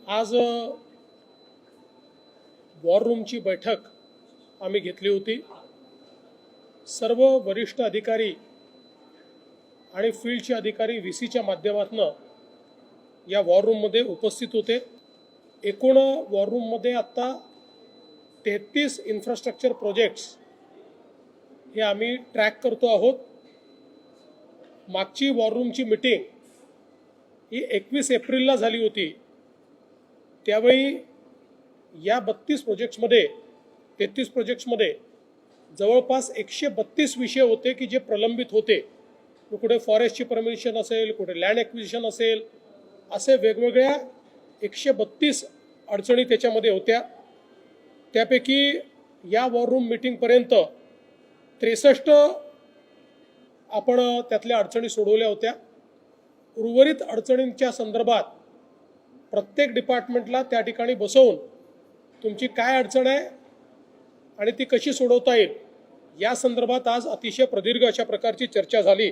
आज वॉर रूमची बैठक आम्ही घेतली होती। सर्व वरिष्ठ अधिकारी आणि फील्डचे अधिकारी VCच्या माध्यमातून या वॉर रूममध्ये उपस्थित होते। एकूण वॉर रूममध्ये आता 33 इन्फ्रास्ट्रक्चर प्रोजेक्ट्स हे आम्ही ट्रॅक करतो आहोत। मागची वॉर रूमची मीटिंग ही 21 एप्रिलला झाली होती। त्यावेळी या 32 प्रोजेक्ट्समध्ये 33 प्रोजेक्ट्समध्ये जवळपास 132 विषय होते की जे प्रलंबित होते। कुठे फॉरेस्टची परमिशन असेल, कुठे लँड ॲक्विजिशन असेल, असे वेगवेगळ्या 132 अडचणी त्याच्यामध्ये होत्या। त्यापैकी या वॉर रूम मीटिंगपर्यंत 63 आपण त्यातल्या अडचणी सोडवल्या होत्या। उर्वरित अडचणींच्या संदर्भात प्रत्येक डिपार्टमेंटला त्या ठिकाणी बसवून तुमची काय अडचण आहे आणि ती कशी सोडवता येईल या संदर्भात आज अतिशय प्रदीर्घ अशा प्रकारची चर्चा झाली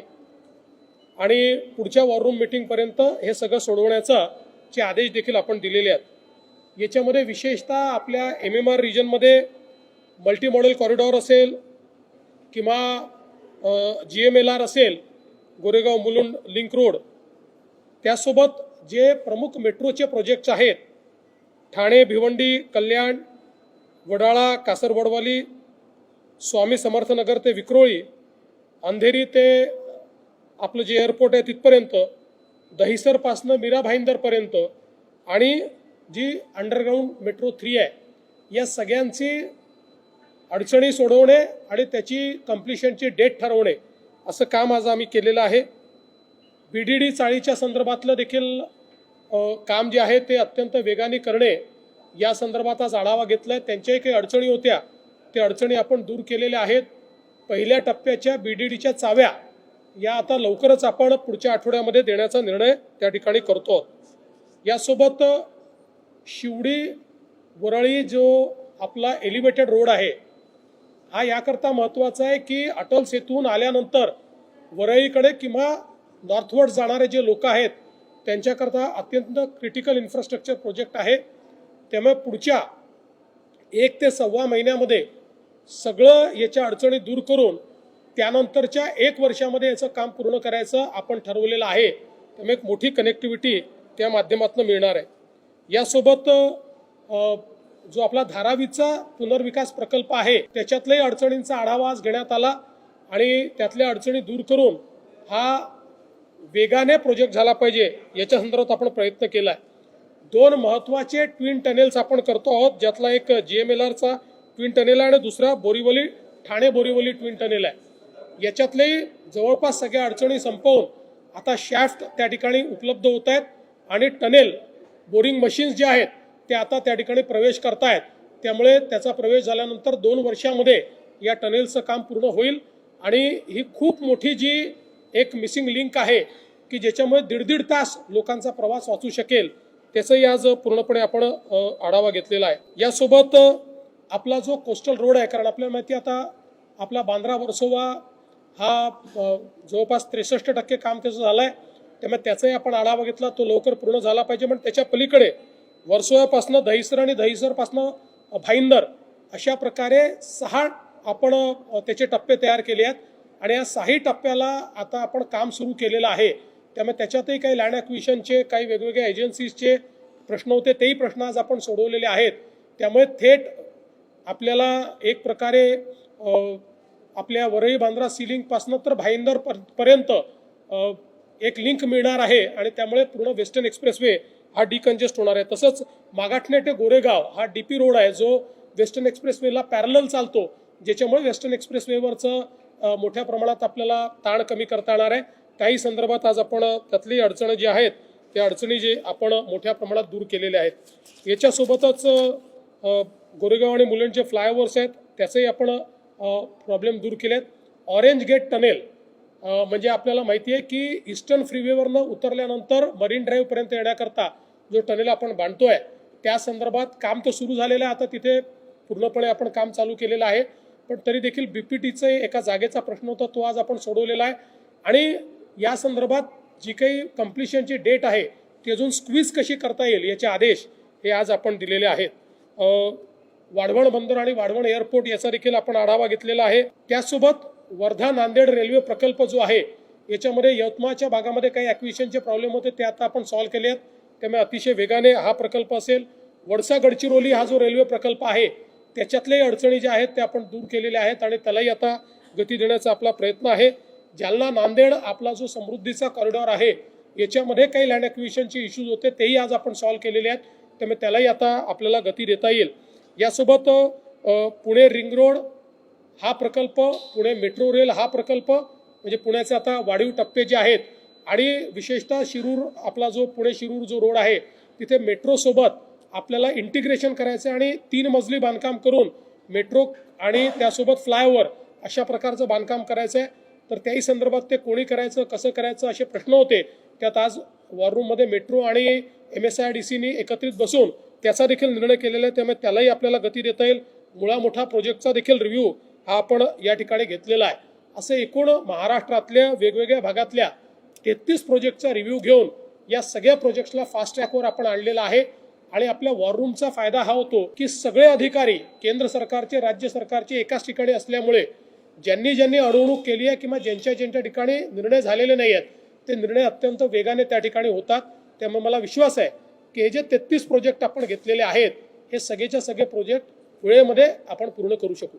आणि पुढच्या वॉर रूम मीटिंगपर्यंत हे सगळं सोडवण्याचे आदेश देखील आपण दिलेले आहेत। याच्यामध्ये विशेषतः आपल्या MMR रिजनमध्ये मल्टी मॉडेल कॉरिडॉर असेल किंवा GMLR असेल, गोरेगाव मुलुंड लिंक रोड, त्यासोबत जे प्रमुख मेट्रोचे प्रोजेक्ट्स आहेत, ठाणे भिवंडी कल्याण, वडाळा कासरवडवाली, स्वामी समर्थनगर ते विक्रोळी, अंधेरी ते आपलं जे एअरपोर्ट आहे तिथपर्यंत, दहिसरपासनं मीरा भाईंदरपर्यंत आणि जी अंडरग्राऊंड मेट्रो 3 आहे, या सगळ्यांची अडचणी सोडवणे आणि त्याची कंप्लिशनची डेट ठरवणे असं काम आज आम्ही केलेलं आहे। BDD चाळीच्या संदर्भातलं देखील काम जे आहे ते अत्यंत वेगाने करणे या संदर्भात आज आढावा घेतला आहे। त्यांच्याही काही अडचणी होत्या, त्या अडचणी आपण दूर केलेल्या आहेत। पहिल्या टप्प्याच्या BDDच्या चाव्या या आता लवकरच आपण पुढच्या आठवड्यामध्ये देण्याचा निर्णय त्या ठिकाणी करतो। यासोबत शिवडी वरळी जो आपला एलिव्हेटेड रोड आहे हा याकरता महत्त्वाचा आहे की अटल सेतून आल्यानंतर वरळीकडे किंवा नॉर्थवर्ड जाणारे जे लोक आहेत त्यांच्याकरता अत्यंत क्रिटिकल इन्फ्रास्ट्रक्चर प्रोजेक्ट आहे। त्यामुळे पुढच्या 1 ते सव्वा महिन्यामध्ये सगळं याच्या अडचणी दूर करून त्यानंतरच्या 1 वर्षामध्ये याचं काम पूर्ण करायचं आपण ठरवलेलं आहे। त्यामुळे एक मोठी कनेक्टिव्हिटी त्या माध्यमातून मिळणार आहे। यासोबत जो आपला धारावीचा पुनर्विकास प्रकल्प आहे त्याच्यातल्याही अडचणींचा आढावा आज घेण्यात आला आणि त्यातल्या अडचणी दूर करून हा वेगाने प्रोजेक्ट झाला पाहिजे याच्या संदर्भात आपण प्रयत्न केला आहे। 2 महत्त्वाचे ट्विन टनेल्स आपण करतो आहोत, ज्यातला एक GMLRचा ट्विन टनेल आहे आणि दुसरा बोरीवली ठाणे बोरीवली ट्विन टनेल आहे। याच्यातलेही जवळपास सगळ्या अडचणी संपवून आता शॅफ्ट त्या ठिकाणी उपलब्ध होत आहेत आणि टनेल बोरिंग मशीन्स जे आहेत ते आता त्या ठिकाणी प्रवेश करतायत। त्यामुळे त्याचा प्रवेश झाल्यानंतर 2 वर्षामध्ये या टनेलचं काम पूर्ण होईल आणि ही खूप मोठी जी एक मिसिंग लिंक आहे की ज्याच्यामुळे 1.5 तास लोकांचा प्रवास वाचू शकेल, त्याचंही आज पूर्णपणे आपण आढावा घेतलेला आहे। यासोबत आपला जो कोस्टल रोड आहे, कारण आपल्याला माहिती आता आपला बांद्रा वर्सोवा हा जवळपास 63% काम त्याचं झालं आहे। त्यामुळे त्याचाही आपण आढावा घेतला, तो लवकर पूर्ण झाला पाहिजे। पण त्याच्या पलीकडे वर्सोव्यापासनं दहिसर आणि दहिसरपासनं भाईंदर अशा प्रकारे 6 आपण त्याचे टप्पे तयार केले आहेत आणि या 6 टप्प्याला आता आपण काम सुरू केलेलं आहे। त्यामुळे त्याच्यातही काही लँड ॲक्विजिशनचे काही वेगवेगळ्या एजन्सीजचे प्रश्न होते, तेही प्रश्न आज आपण सोडवलेले आहेत। त्यामुळे थेट आपल्याला एक प्रकारे आपल्या वरळी बांद्रा सीलिंगपासनं तर भाईंदर पर्यंत एक लिंक मिळणार आहे आणि त्यामुळे पूर्ण वेस्टर्न एक्सप्रेसवे हा डिकंजेस्ट होणार आहे। तसंच मागाठणे ते गोरेगाव हा DP रोड आहे जो वेस्टर्न एक्सप्रेसवेला पॅरलल चालतो, ज्याच्यामुळे वेस्टर्न एक्सप्रेसवेवरचं मोठ्या प्रमाणात आपल्याला ताण कमी करता येणार आहे। काही संदर्भात आज आपण त्यातली अडचणी जी आहेत त्या अडचणी जे आपण मोठ्या प्रमाणात दूर केलेल्या आहेत। याच्यासोबतच गोरेगाव आणि मुलुंडचे फ्लायओव्हर्स आहेत त्याचेही आपण प्रॉब्लेम दूर केलेत। ऑरेंज गेट टनेल म्हणजे आपल्याला माहिती आहे की ईस्टर्न फ्रीवेवरनं उतरल्यानंतर मरीन ड्राईव्हपर्यंत येण्याकरता जो टनेल आपण बांधतोय त्या संदर्भात काम तर सुरू झालेलं आहे, आता तिथे पूर्णपणे आपण काम चालू केलेलं आहे। पण तरी देखील BPTचं एका जागेचा प्रश्न होता, तो आज आपण सोडवलेला आहे आणि या संदर्भात जी काही कंप्लिशनची डेट आहे ती अजून स्क्वीज कशी करता येईल याचे आदेश हे आज आपण दिलेले आहेत. वाढवण बंदर आणि वाढवण एअरपोर्ट याचा देखील आपण आढावा घेतलेला आहे. त्यासोबत वर्धा नांदेड रेल्वे प्रकल्प जो आहे याच्यामध्ये यवतमाळच्या भागामध्ये काही ॲक्विजिशनचे प्रॉब्लेम होते, ते आता आपण सॉल्व्ह केले आहेत. त्यामुळे अतिशय वेगाने हा प्रकल्प असेल. वडसा गडचिरोली हा जो रेल्वे प्रकल्प आहे त्याच्यातल्याही अडचणी ज्या आहेत त्या आपण दूर केलेल्या आहेत आणि त्यालाही आता गती देण्याचा आपला प्रयत्न आहे. जालना नांदेड आपला जो समृद्धीचा कॉरिडॉर आहे याच्यामध्ये काही लँड ॲक्विजिशनचे इश्यूज होते, तेही आज आपण सॉल्व्ह केलेले आहेत. त्यामुळे त्यालाही आता आपल्याला गती देता येईल. यासोबत पुणे रिंग रोड हा प्रकल्प, पुणे मेट्रो रेल हा प्रकल्प, म्हणजे पुण्याचे आता वाढीव टप्पे जे आहेत आणि विशेषतः शिरूर आपला जो पुणे शिरूर जो रोड आहे तिथे मेट्रोसोबत आपल्याला इंटिग्रेशन करायचं आहे आणि 3 मजली बांधकाम करून मेट्रो आणि त्यासोबत फ्लायओव्हर अशा प्रकारचं बांधकाम करायचं आहे. तर त्याही संदर्भात ते कोणी करायचं, कसं करायचं असे प्रश्न होते. त्यात आज वॉर रूममध्ये मेट्रो आणि MSIDCनी एकत्रित बसून त्याचा देखील निर्णय केलेला आहे. त्यामुळे त्यालाही आपल्याला गती देता येईल. मुळा मोठा प्रोजेक्टचा देखील रिव्ह्यू हा आपण या ठिकाणी घेतलेला आहे. असे एकूण महाराष्ट्रातल्या वेगवेगळ्या भागातल्या 33 प्रोजेक्टचा रिव्ह्यू घेऊन या सगळ्या प्रोजेक्ट्सला फास्ट ट्रॅकवर आपण आणलेला आहे. आणि आपल्या वॉर रूमचा फायदा हा होतो की सगळे अधिकारी केंद्र सरकारचे, राज्य सरकारचे एकाच ठिकाणी असल्यामुळे ज्यांनी ज्यांनी अडवणूक केली आहे किंवा ज्यांच्या ठिकाणी निर्णय झालेले नाही आहेत ते निर्णय अत्यंत वेगाने त्या ठिकाणी होतात. त्यामुळे मला विश्वास आहे की हे जे 33 प्रोजेक्ट आपण घेतलेले आहेत हे सगळेच्या सगळे प्रोजेक्ट वेळेमध्ये आपण पूर्ण करू शकू.